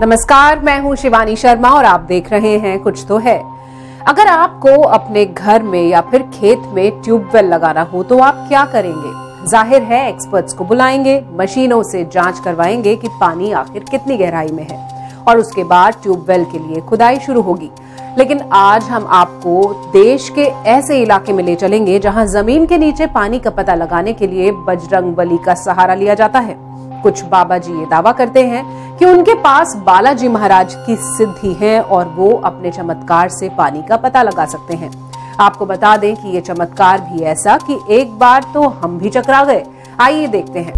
नमस्कार, मैं हूं शिवानी शर्मा और आप देख रहे हैं कुछ तो है। अगर आपको अपने घर में या फिर खेत में ट्यूबवेल लगाना हो तो आप क्या करेंगे? जाहिर है एक्सपर्ट्स को बुलाएंगे, मशीनों से जांच करवाएंगे कि पानी आखिर कितनी गहराई में है और उसके बाद ट्यूबवेल के लिए खुदाई शुरू होगी। लेकिन आज हम आपको देश के ऐसे इलाके में ले चलेंगे जहां जमीन के नीचे पानी का पता लगाने के लिए बजरंगबली का सहारा लिया जाता है। कुछ बाबा जी ये दावा करते हैं कि उनके पास बालाजी महाराज की सिद्धि है और वो अपने चमत्कार से पानी का पता लगा सकते हैं। आपको बता दें कि ये चमत्कार भी ऐसा कि एक बार तो हम भी चकरा गए। आइए देखते हैं।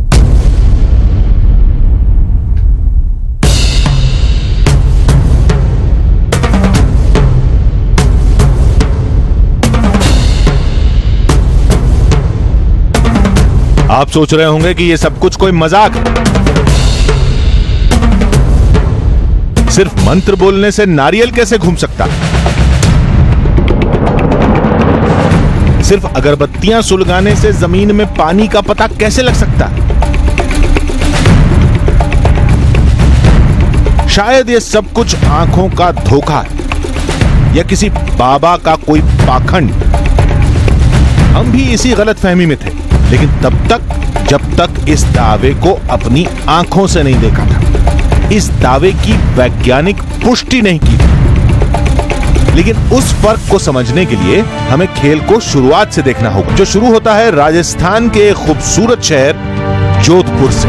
आप सोच रहे होंगे कि ये सब कुछ कोई मजाक है। सिर्फ मंत्र बोलने से नारियल कैसे घूम सकता है? सिर्फ अगरबत्तियां सुलगाने से जमीन में पानी का पता कैसे लग सकता है? शायद ये सब कुछ आंखों का धोखा है या किसी बाबा का कोई पाखंड। हम भी इसी गलतफहमी में थे, लेकिन तब तक जब तक इस दावे को अपनी आंखों से नहीं देखा था, इस दावे की वैज्ञानिक पुष्टि नहीं की थी। लेकिन उस फर्क को समझने के लिए हमें खेल को शुरुआत से देखना होगा, जो शुरू होता है राजस्थान के एक खूबसूरत शहर जोधपुर से।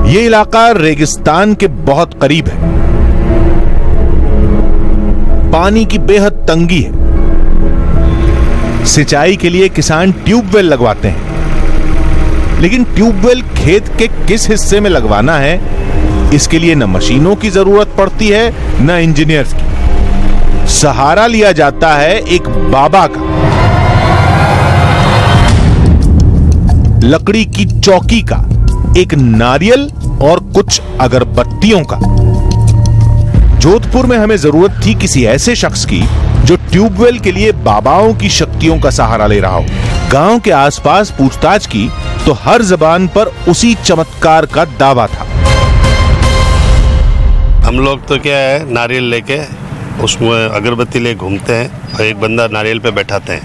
यह इलाका रेगिस्तान के बहुत करीब है। पानी की बेहद तंगी है। सिंचाई के लिए किसान ट्यूबवेल लगवाते हैं, लेकिन ट्यूबवेल खेत के किस हिस्से में लगवाना है, इसके लिए न मशीनों की जरूरत पड़ती है न इंजीनियर्स की। सहारा लिया जाता है एक बाबा का, लकड़ी की चौकी का, एक नारियल और कुछ अगरबत्तियों का। जोधपुर में हमें जरूरत थी किसी ऐसे शख्स की जो ट्यूबवेल के लिए बाबाओं की शक्तियों का सहारा ले रहा हो। गांव के आसपास पूछताछ की तो हर जबान पर उसी चमत्कार का दावा था। हम लोग तो क्या है, नारियल लेके उसमें अगरबत्ती ले घूमते हैं और एक बंदा नारियल पे बैठाते हैं,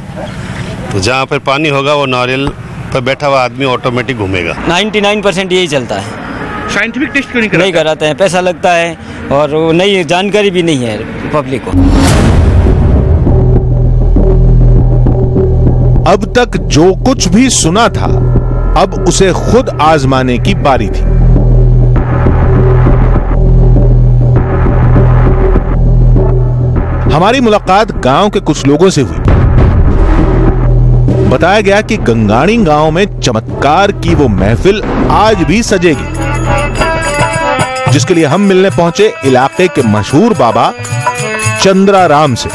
तो जहाँ पर पानी होगा वो नारियल पर बैठा हुआ आदमी ऑटोमेटिक घूमेगा। 99% यही चलता है। साइंटिफिक टेस्ट क्यों नहीं कराते हैं? पैसा लगता है और वो नई जानकारी भी नहीं है पब्लिक को। अब तक जो कुछ भी सुना था, अब उसे खुद आजमाने की बारी थी। हमारी मुलाकात गांव के कुछ लोगों से हुई। बताया गया कि गंगाणी गांव में चमत्कार की वो महफिल आज भी सजेगी, जिसके लिए हम मिलने पहुंचे इलाके के मशहूर बाबा चंद्राराम से।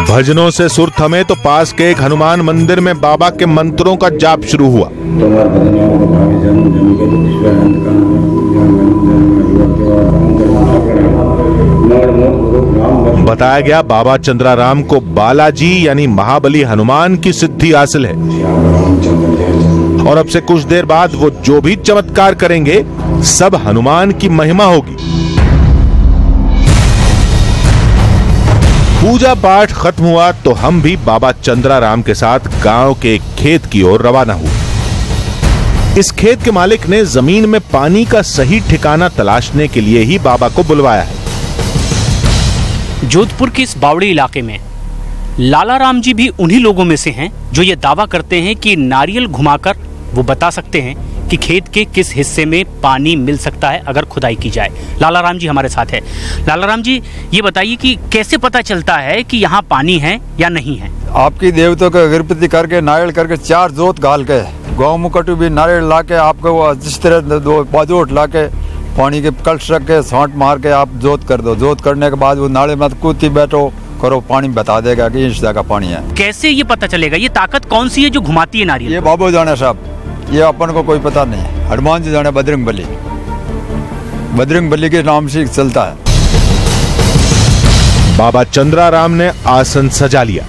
भजनों से सुर थमे तो पास के एक हनुमान मंदिर में बाबा के मंत्रों का जाप शुरू हुआ। बताया गया बाबा चंद्राराम को बालाजी यानी महाबली हनुमान की सिद्धि हासिल है और अब से कुछ देर बाद वो जो भी चमत्कार करेंगे सब हनुमान की महिमा होगी। पूजा पाठ खत्म हुआ तो हम भी बाबा चंद्राराम के साथ गांव के एक खेत की ओर रवाना हुए। इस खेत के मालिक ने जमीन में पानी का सही ठिकाना तलाशने के लिए ही बाबा को बुलवाया है। जोधपुर के इस बावड़ी इलाके में लालाराम जी भी उन्हीं लोगों में से हैं जो ये दावा करते हैं कि नारियल घुमाकर वो बता सकते हैं कि खेत के किस हिस्से में पानी मिल सकता है अगर खुदाई की जाए। लालाराम जी हमारे साथ है। लालाराम जी, ये बताइए कि कैसे पता चलता है कि यहाँ पानी है या नहीं है? आपकी देवताओं का अगरबत्ती करके नारियल करके 4 जोत गाल के गाँव मुकटू भी नारियल ला के आपको वो जिस तरह 2 बाजोट ला के पानी के कलश रख के सौंट मार के आप जोत कर दो। जोत करने के बाद वो नाले में कूदती बैठो करो, पानी बता देगा कि इस जगह का पानी है। कैसे ये पता चलेगा? ये ताकत कौन सी है जो घुमाती है नारियल? ये बाबू जाने साहब ये अपन को कोई पता नहीं। हनुमान जी जाने बजरंग बली के नाम से चलता है। बाबा चंद्राराम ने आसन सजा लिया।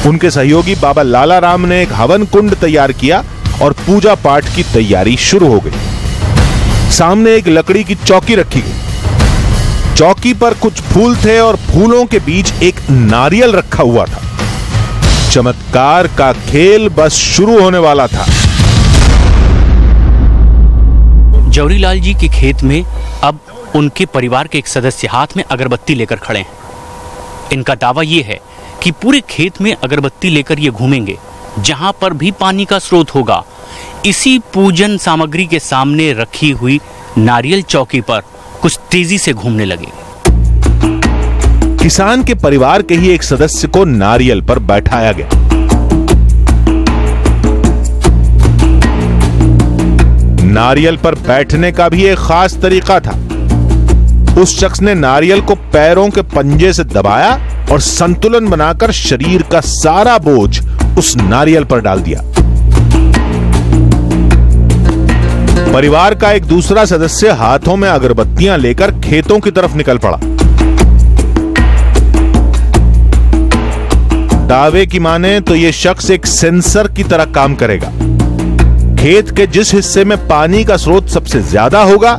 उनके सहयोगी बाबा लाला राम ने एक हवन कुंड तैयार किया और पूजा पाठ की तैयारी शुरू हो गई। सामने एक लकड़ी की चौकी रखी गई। चौकी पर कुछ फूल थे और फूलों के बीच एक नारियल रखा हुआ था। चमत्कार का खेल बस शुरू होने वाला था। जौहरीलाल जी के खेत में अब उनके परिवार के एक सदस्य हाथ में अगरबत्ती लेकर खड़े हैं। इनका दावा यह है कि पूरे खेत में अगरबत्ती लेकर ये घूमेंगे, जहां पर भी पानी का स्रोत होगा। इसी पूजन सामग्री के सामने रखी हुई नारियल चौकी पर कुछ तेजी से घूमने लगे। किसान के परिवार के ही एक सदस्य को नारियल पर बैठाया गया। नारियल पर बैठने का भी एक खास तरीका था। उस शख्स ने नारियल को पैरों के पंजे से दबाया और संतुलन बनाकर शरीर का सारा बोझ उस नारियल पर डाल दिया। परिवार का एक दूसरा सदस्य हाथों में अगरबत्तियां लेकर खेतों की तरफ निकल पड़ा। दावे की माने तो यह शख्स एक सेंसर की तरह काम करेगा। खेत के जिस हिस्से में पानी का स्रोत सबसे ज्यादा होगा,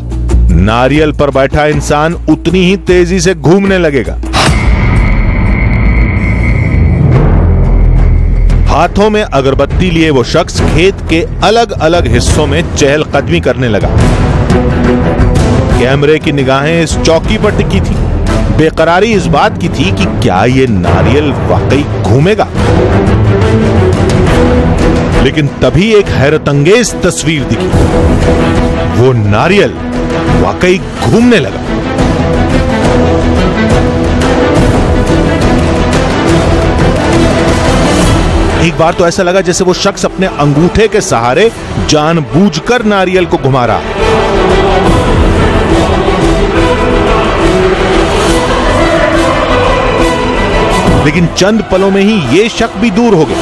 नारियल पर बैठा इंसान उतनी ही तेजी से घूमने लगेगा। हाथों में अगरबत्ती लिए वो शख्स खेत के अलग अलग हिस्सों में चहलकदमी करने लगा। कैमरे की निगाहें इस चौकी पर टिकी थी। बेकरारी इस बात की थी कि क्या ये नारियल वाकई घूमेगा। लेकिन तभी एक हैरतअंगेज तस्वीर दिखी। वो नारियल वाकई घूमने लगा। एक बार तो ऐसा लगा जैसे वो शख्स अपने अंगूठे के सहारे जानबूझकर नारियल को घुमा रहा है। लेकिन चंद पलों में ही ये शक भी दूर हो गया।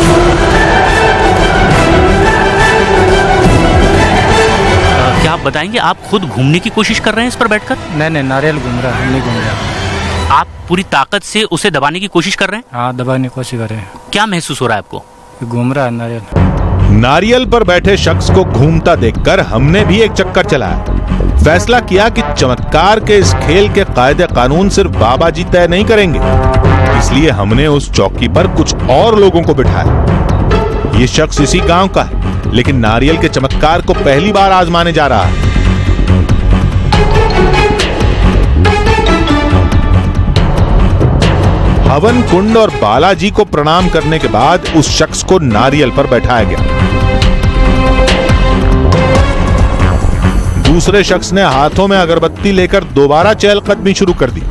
क्या आप बताएंगे, आप खुद घूमने की कोशिश कर रहे हैं इस पर बैठकर? नहीं, नारियल घूम रहा है, नहीं घूम रहा। आप पूरी ताकत से उसे दबाने की कोशिश कर रहे हैं? हाँ, दबाने की कोशिश कर रहे हैं। क्या महसूस हो रहा है आपको? घूम रहा है नारियल। नारियल पर बैठे शख्स को घूमता देखकर हमने भी एक चक्कर चलाया। फैसला किया कि चमत्कार के इस खेल के कायदे कानून सिर्फ बाबा जी तय नहीं करेंगे, इसलिए हमने उस चौकी पर कुछ और लोगों को बिठाया। ये शख्स इसी गांव का है, लेकिन नारियल के चमत्कार को पहली बार आजमाने जा रहा है। हवन कुंड और बालाजी को प्रणाम करने के बाद उस शख्स को नारियल पर बैठाया गया। दूसरे शख्स ने हाथों में अगरबत्ती लेकर दोबारा चहलकदमी शुरू कर दी।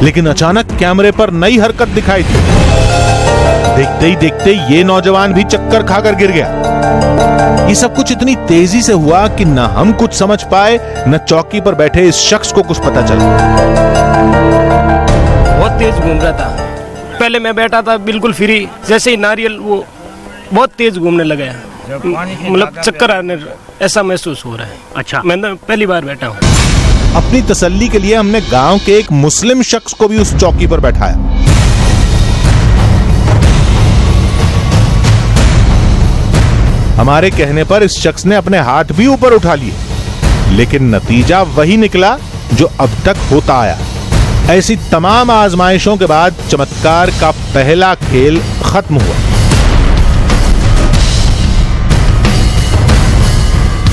लेकिन अचानक कैमरे पर नई हरकत दिखाई दी। देखते ही देखते ये नौजवान भी चक्कर खाकर गिर गया। ये सब कुछ इतनी तेजी से हुआ कि न हम कुछ समझ पाए, न चौकी पर बैठे इस शख्स को कुछ पता चला। बहुत तेज घूम रहा था। पहले मैं बैठा था बिल्कुल फ्री, जैसे ही नारियल वो बहुत तेज घूमने लगा, मतलब चक्कर आने ऐसा महसूस हो रहा है। अच्छा, मैं पहली बार बैठा हूँ। अपनी तसल्ली के लिए हमने गांव के एक मुस्लिम शख्स को भी उस चौकी पर बैठाया। हमारे कहने पर इस शख्स ने अपने हाथ भी ऊपर उठा लिए, लेकिन नतीजा वही निकला जो अब तक होता आया। ऐसी तमाम आजमाइशों के बाद चमत्कार का पहला खेल खत्म हुआ।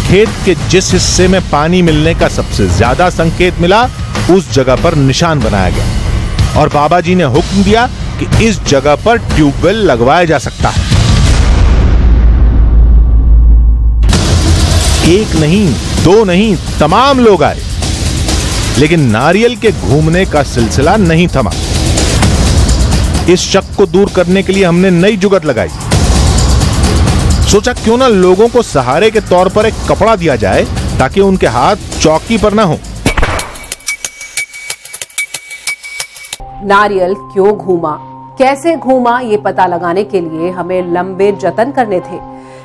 खेत के जिस हिस्से में पानी मिलने का सबसे ज्यादा संकेत मिला, उस जगह पर निशान बनाया गया और बाबा जी ने हुक्म दिया कि इस जगह पर ट्यूबवेल लगवाया जा सकता है। एक नहीं, दो नहीं, तमाम लोग आए, लेकिन नारियल के घूमने का सिलसिला नहीं थमा। इस शक को दूर करने के लिए हमने नई जुगत लगाई। सोचा क्यों ना लोगों को सहारे के तौर पर एक कपड़ा दिया जाए ताकि उनके हाथ चौकी पर ना हो। नारियल क्यों घूमा, कैसे घूमा ये पता लगाने के लिए हमें लंबे जतन करने थे,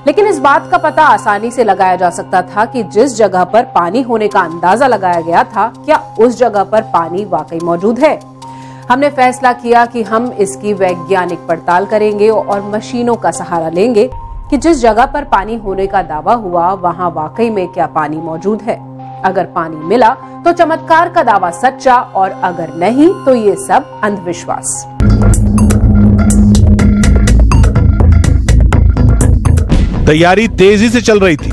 लेकिन इस बात का पता आसानी से लगाया जा सकता था कि जिस जगह पर पानी होने का अंदाजा लगाया गया था, क्या उस जगह पर पानी वाकई मौजूद है। हमने फैसला किया कि हम इसकी वैज्ञानिक पड़ताल करेंगे और मशीनों का सहारा लेंगे कि जिस जगह पर पानी होने का दावा हुआ वहां वाकई में क्या पानी मौजूद है। अगर पानी मिला तो चमत्कार का दावा सच्चा, और अगर नहीं तो ये सब अंधविश्वास। तैयारी तेजी से चल रही थी।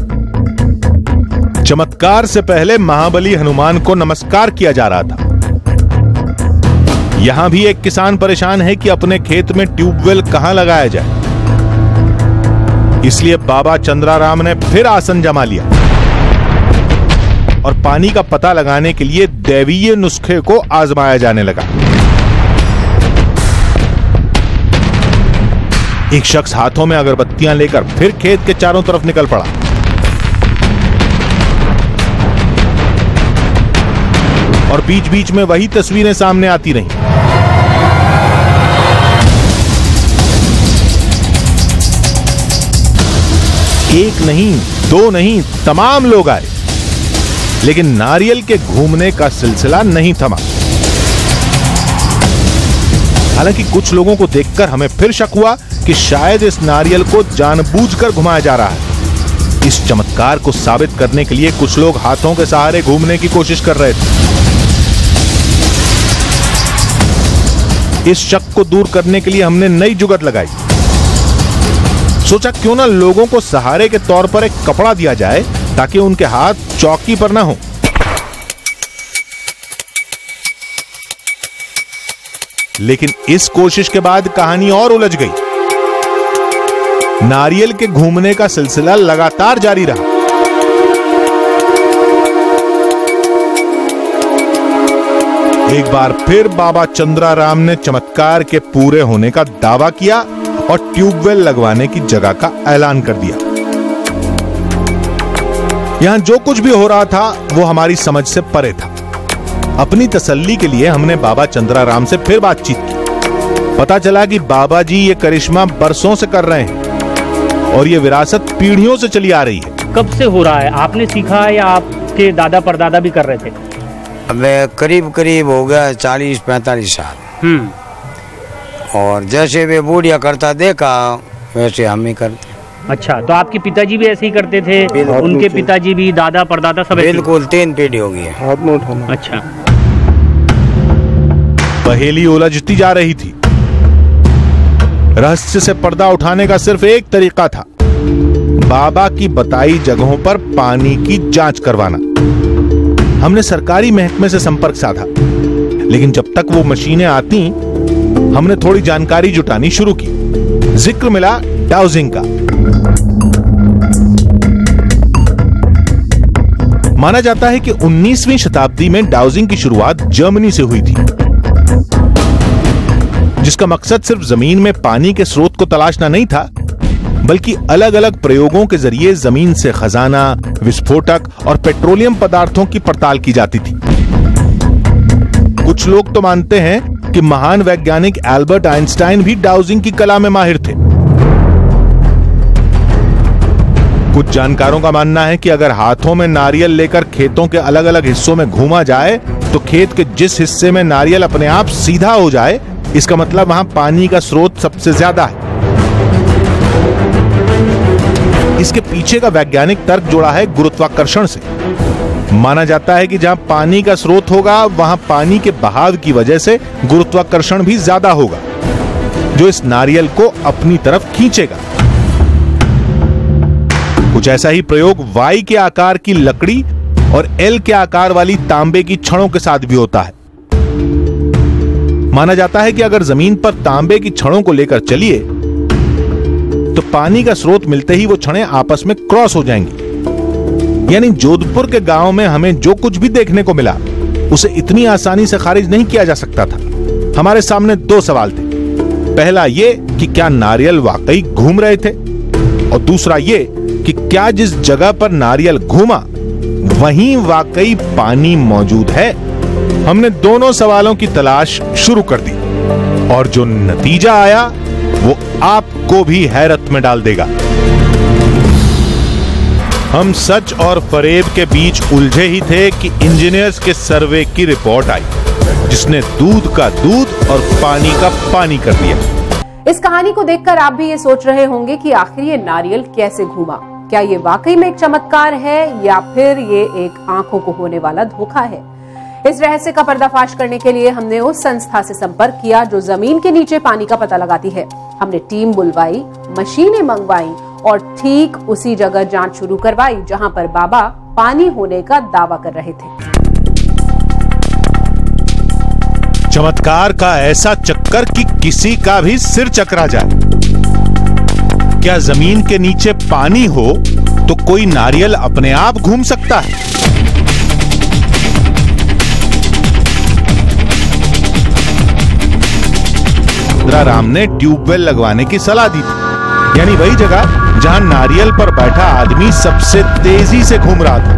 चमत्कार से पहले महाबली हनुमान को नमस्कार किया जा रहा था। यहां भी एक किसान परेशान है कि अपने खेत में ट्यूबवेल कहां लगाया जाए, इसलिए बाबा चंद्राराम ने फिर आसन जमा लिया और पानी का पता लगाने के लिए दैवीय नुस्खे को आजमाया जाने लगा। एक शख्स हाथों में अगरबत्तियां लेकर फिर खेत के चारों तरफ निकल पड़ा। और बीच बीच में वही तस्वीरें सामने आती रहीं। एक नहीं, दो नहीं, तमाम लोग आए, लेकिन नारियल के घूमने का सिलसिला नहीं थमा। हालांकि कुछ लोगों को देखकर हमें फिर शक हुआ कि शायद इस नारियल को जानबूझकर घुमाया जा रहा है। इस चमत्कार को साबित करने के लिए कुछ लोग हाथों के सहारे घूमने की कोशिश कर रहे थे। इस शक को दूर करने के लिए हमने नई जुगत लगाई। सोचा क्यों ना लोगों को सहारे के तौर पर एक कपड़ा दिया जाए ताकि उनके हाथ चौकी पर ना हो। लेकिन इस कोशिश के बाद कहानी और उलझ गई। नारियल के घूमने का सिलसिला लगातार जारी रहा। एक बार फिर बाबा चंद्राराम ने चमत्कार के पूरे होने का दावा किया और ट्यूबवेल लगवाने की जगह का ऐलान कर दिया। यहां जो कुछ भी हो रहा था वो हमारी समझ से परे था। अपनी तसल्ली के लिए हमने बाबा चंद्राराम से फिर बातचीत की। पता चला कि बाबा जी ये करिश्मा बरसों से कर रहे हैं और ये विरासत पीढ़ियों से चली आ रही है। कब से हो रहा है? आपने सीखा है या आपके दादा परदादा भी कर रहे थे? अब करीब करीब हो गया 40-45 साल। और जैसे वे बूढ़िया करता देखा वैसे हम ही करते। अच्छा, तो आपके पिताजी भी ऐसे ही करते थे? उनके पिताजी भी, दादा परदादा सब? बिल्कुल 3 पीढ़ी हो गई है। अच्छा। पहेली उलझती जा रही थी। रहस्य से पर्दा उठाने का सिर्फ एक तरीका था, बाबा की बताई जगहों पर पानी की जांच करवाना। हमने सरकारी महकमे से संपर्क साधा, लेकिन जब तक वो मशीनें आती हमने थोड़ी जानकारी जुटानी शुरू की। जिक्र मिला डाउजिंग का। माना जाता है कि 19वीं शताब्दी में डाउजिंग की शुरुआत जर्मनी से हुई थी, जिसका मकसद सिर्फ जमीन में पानी के स्रोत को तलाशना नहीं था, बल्कि अलग अलग प्रयोगों के जरिए जमीन से खजाना, विस्फोटक और पेट्रोलियम पदार्थों की पड़ताल की जाती थी। कुछ लोग तो मानते हैं कि महान वैज्ञानिक एल्बर्ट आइंस्टाइन भी डाउजिंग की कला में माहिर थे। कुछ जानकारों का मानना है कि अगर हाथों में नारियल लेकर खेतों के अलग अलग हिस्सों में घूमा जाए तो खेत के जिस हिस्से में नारियल अपने आप सीधा हो जाए, इसका मतलब वहां पानी का स्रोत सबसे ज्यादा है। इसके पीछे का वैज्ञानिक तर्क जुड़ा है गुरुत्वाकर्षण से। माना जाता है कि जहां पानी का स्रोत होगा वहां पानी के बहाव की वजह से गुरुत्वाकर्षण भी ज्यादा होगा, जो इस नारियल को अपनी तरफ खींचेगा। कुछ ऐसा ही प्रयोग वाई के आकार की लकड़ी और एल के आकार वाली तांबे की छड़ों के साथ भी होता है। माना जाता है कि अगर जमीन पर तांबे की छड़ों को लेकर चलिए तो पानी का स्रोत मिलते ही वो छड़ें आपस में क्रॉस हो जाएंगी। यानी जोधपुर के गांव में हमें जो कुछ भी देखने को मिला उसे इतनी आसानी से खारिज नहीं किया जा सकता था। हमारे सामने 2 सवाल थे। पहला ये कि क्या नारियल वाकई घूम रहे थे, और दूसरा ये कि क्या जिस जगह पर नारियल घूमा वहीं वाकई पानी मौजूद है। हमने दोनों सवालों की तलाश शुरू कर दी। और जो नतीजा आया वो आपको भी हैरत में डाल देगा। हम सच और फरेब के बीच उलझे ही थे कि इंजीनियर्स के सर्वे की रिपोर्ट आई, जिसने दूध का दूध और पानी का पानी कर दिया। इस कहानी को देखकर आप भी ये सोच रहे होंगे कि आखिर ये नारियल कैसे घूमा। क्या ये वाकई में एक चमत्कार है या फिर ये एक आंखों को होने वाला धोखा है? इस रहस्य का पर्दाफाश करने के लिए हमने उस संस्था से संपर्क किया जो जमीन के नीचे पानी का पता लगाती है। हमने टीम बुलवाई, मशीनें मंगवाई और ठीक उसी जगह जांच शुरू करवाई जहां पर बाबा पानी होने का दावा कर रहे थे। चमत्कार का ऐसा चक्कर कि किसी का भी सिर चकरा जाए। क्या जमीन के नीचे पानी हो तो कोई नारियल अपने आप घूम सकता है? राम ने ट्यूबवेल लगवाने की सलाह दी थी, यानी वही जगह जहां नारियल पर बैठा आदमी सबसे तेजी से घूम रहा था।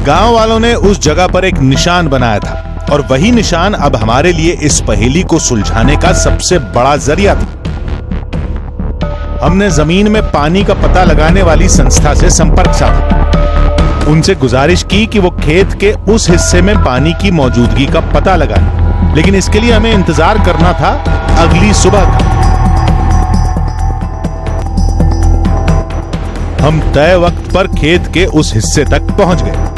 गांव वालों ने उस जगह पर एक निशान बनाया था और वही निशान अब हमारे लिए इस पहेली को सुलझाने का सबसे बड़ा जरिया था। हमने जमीन में पानी का पता लगाने वाली संस्था से संपर्क साधा। उनसे गुजारिश की कि वो खेत के उस हिस्से में पानी की मौजूदगी का पता लगाएं, लेकिन इसके लिए हमें इंतजार करना था अगली सुबह का। हम तय वक्त पर खेत के उस हिस्से तक पहुंच गए।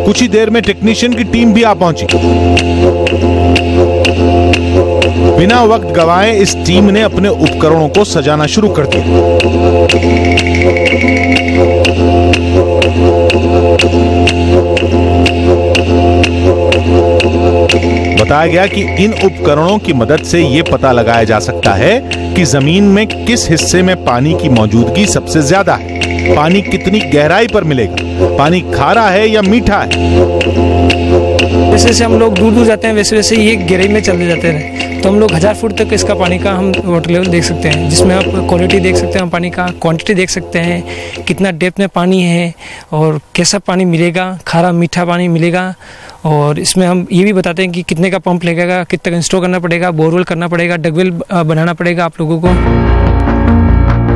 कुछ ही देर में टेक्नीशियन की टीम भी आ पहुंची। बिना वक्त गवाए इस टीम ने अपने उपकरणों को सजाना शुरू कर दिया। बताया गया कि इन उपकरणों की मदद से यह पता लगाया जा सकता है कि जमीन में किस हिस्से में पानी की मौजूदगी सबसे ज्यादा है, पानी कितनी गहराई पर मिलेगा, पानी खारा है या मीठा है। जैसे जैसे हम लोग दूर दूर जाते हैं वैसे वैसे ये गहराई में चलते जाते हैं, तो हम लोग 1000 फुट तक इसका पानी का हम वाटर लेवल देख सकते हैं, जिसमें आप क्वालिटी देख सकते हैं, पानी का क्वांटिटी देख सकते हैं, कितना डेप्थ में पानी है और कैसा पानी मिलेगा, खारा मीठा पानी मिलेगा। और इसमें हम ये भी बताते हैं कि कितने का पंप लगेगा, कितने का इंस्टॉल करना पड़ेगा, बोरवेल करना पड़ेगा, डगवेल बनाना पड़ेगा आप लोगों को।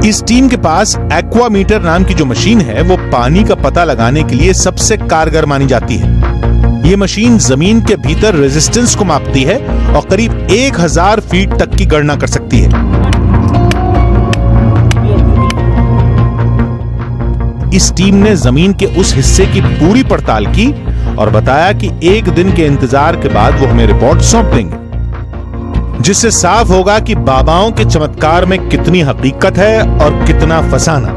इस टीम के पास एक्वामीटर नाम की जो मशीन है वो पानी का पता लगाने के लिए सबसे कारगर मानी जाती है। ये मशीन जमीन के भीतर रेजिस्टेंस को मापती है और करीब 1000 फीट तक की गणना कर सकती है। इस टीम ने जमीन के उस हिस्से की पूरी पड़ताल की और बताया कि 1 दिन के इंतजार के बाद वो हमें रिपोर्ट सौंप देंगे, जिससे साफ होगा कि बाबाओं के चमत्कार में कितनी हकीकत है और कितना फसाना।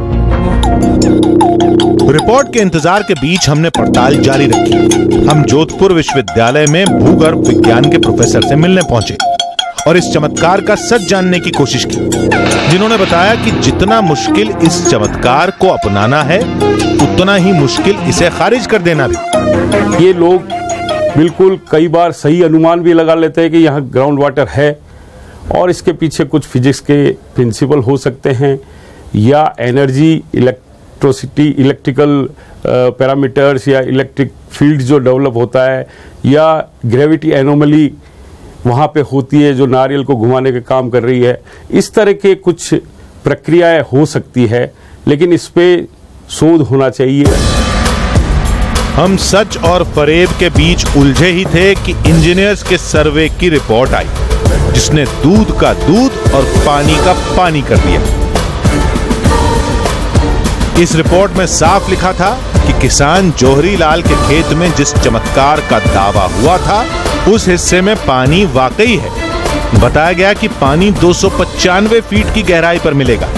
रिपोर्ट के इंतजार के बीच हमने पड़ताल जारी रखी। हम जोधपुर विश्वविद्यालय में भूगर्भ विज्ञान के प्रोफेसर से मिलने पहुंचे और इस चमत्कार का सच जानने की कोशिश की, जिन्होंने बताया कि जितना मुश्किल इस चमत्कार को अपनाना है उतना ही मुश्किल इसे खारिज कर देना भी। ये लोग बिल्कुल कई बार सही अनुमान भी लगा लेते हैं कि यहाँ ग्राउंड वाटर है और इसके पीछे कुछ फिजिक्स के प्रिंसिपल हो सकते हैं या एनर्जी, इलेक्ट्रिसिटी, इलेक्ट्रिकल पैरामीटर्स या इलेक्ट्रिक फील्ड जो डेवलप होता है या ग्रेविटी एनोमली वहाँ पे होती है जो नारियल को घुमाने का काम कर रही है। इस तरह के कुछ प्रक्रियाएं हो सकती है, लेकिन इस पे शोध होना चाहिए। हम सच और फरेब के बीच उलझे ही थे कि इंजीनियर्स के सर्वे की रिपोर्ट आई, जिसने दूध का दूध और पानी का पानी कर दिया। इस रिपोर्ट में साफ लिखा था कि किसान जौहरी लाल के खेत में जिस चमत्कार का दावा हुआ था उस हिस्से में पानी वाकई है। बताया गया कि पानी 295 फीट की गहराई पर मिलेगा,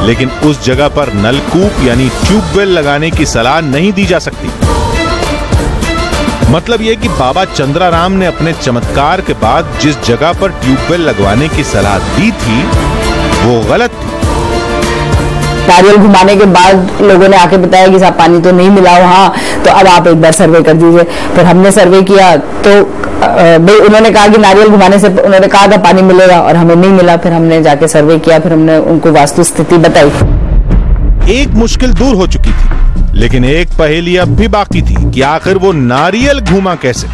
लेकिन उस जगह पर नलकूप यानी ट्यूबवेल लगाने की सलाह नहीं दी जा सकती। मतलब यह कि बाबा चंद्राराम ने अपने चमत्कार के बाद जिस जगह पर ट्यूबवेल लगवाने की सलाह दी थी वो गलत थी। नारियल घुमाने के बाद लोगों ने आके बताया कि साहब पानी तो नहीं मिला वहाँ, तो अब आप एक बार सर्वे कर दीजिए। फिर हमने सर्वे किया तो उन्होंने कहा कि नारियल घुमाने से उन्होंने कहा था पानी मिलेगा और हमें नहीं मिला। फिर हमने जाके सर्वे किया, फिर हमने उनको वास्तु स्थिति बताई। एक मुश्किल दूर हो चुकी थी, लेकिन एक पहेली अब भी बाकी थी कि आखिर वो नारियल घूमा कैसे।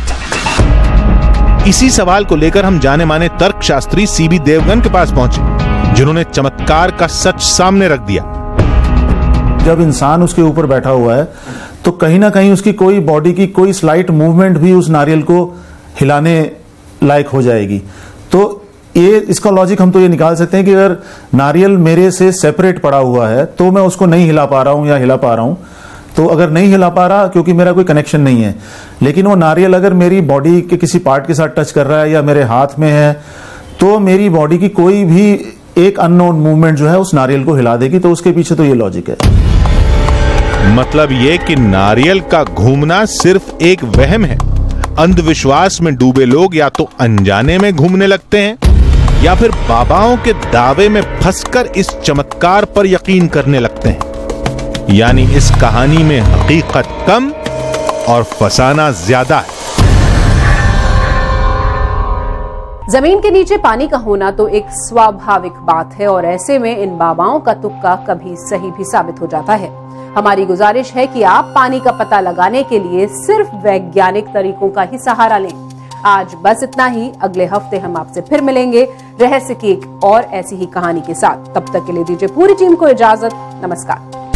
इसी सवाल को लेकर हम जाने माने तर्कशास्त्री सीबी देवगन के पास पहुंचे, जिन्होंने चमत्कार का सच सामने रख दिया। जब इंसान उसके ऊपर बैठा हुआ है तो कहीं ना कहीं उसकी कोई बॉडी की कोई स्लाइट मूवमेंट भी उस नारियल को हिलाने लायक हो जाएगी। तो ये इसका लॉजिक हम तो ये निकाल सकते हैं कि अगर नारियल मेरे से सेपरेट पड़ा हुआ है तो मैं उसको नहीं हिला पा रहा हूं या हिला पा रहा हूं, तो अगर नहीं हिला पा रहा क्योंकि मेरा कोई कनेक्शन नहीं है, लेकिन वो नारियल अगर मेरी बॉडी के किसी पार्ट के साथ टच कर रहा है या मेरे हाथ में है तो मेरी बॉडी की कोई भी एक अननोन मूवमेंट जो है उस नारियल को हिला देगी। तो उसके पीछे तो ये लॉजिक है। मतलब ये कि नारियल का घूमना सिर्फ एक वहम है। अंधविश्वास में डूबे लोग या तो अनजाने में घूमने लगते हैं या फिर बाबाओं के दावे में फंसकर इस चमत्कार पर यकीन करने लगते हैं। यानी इस कहानी में हकीकत कम और फसाना ज्यादा है। जमीन के नीचे पानी का होना तो एक स्वाभाविक बात है और ऐसे में इन बाबाओं का तुक्का कभी सही भी साबित हो जाता है। हमारी गुजारिश है कि आप पानी का पता लगाने के लिए सिर्फ वैज्ञानिक तरीकों का ही सहारा लें। आज बस इतना ही। अगले हफ्ते हम आपसे फिर मिलेंगे रहस्य की एक और ऐसी ही कहानी के साथ। तब तक के लिए दीजिए पूरी टीम को इजाजत। नमस्कार।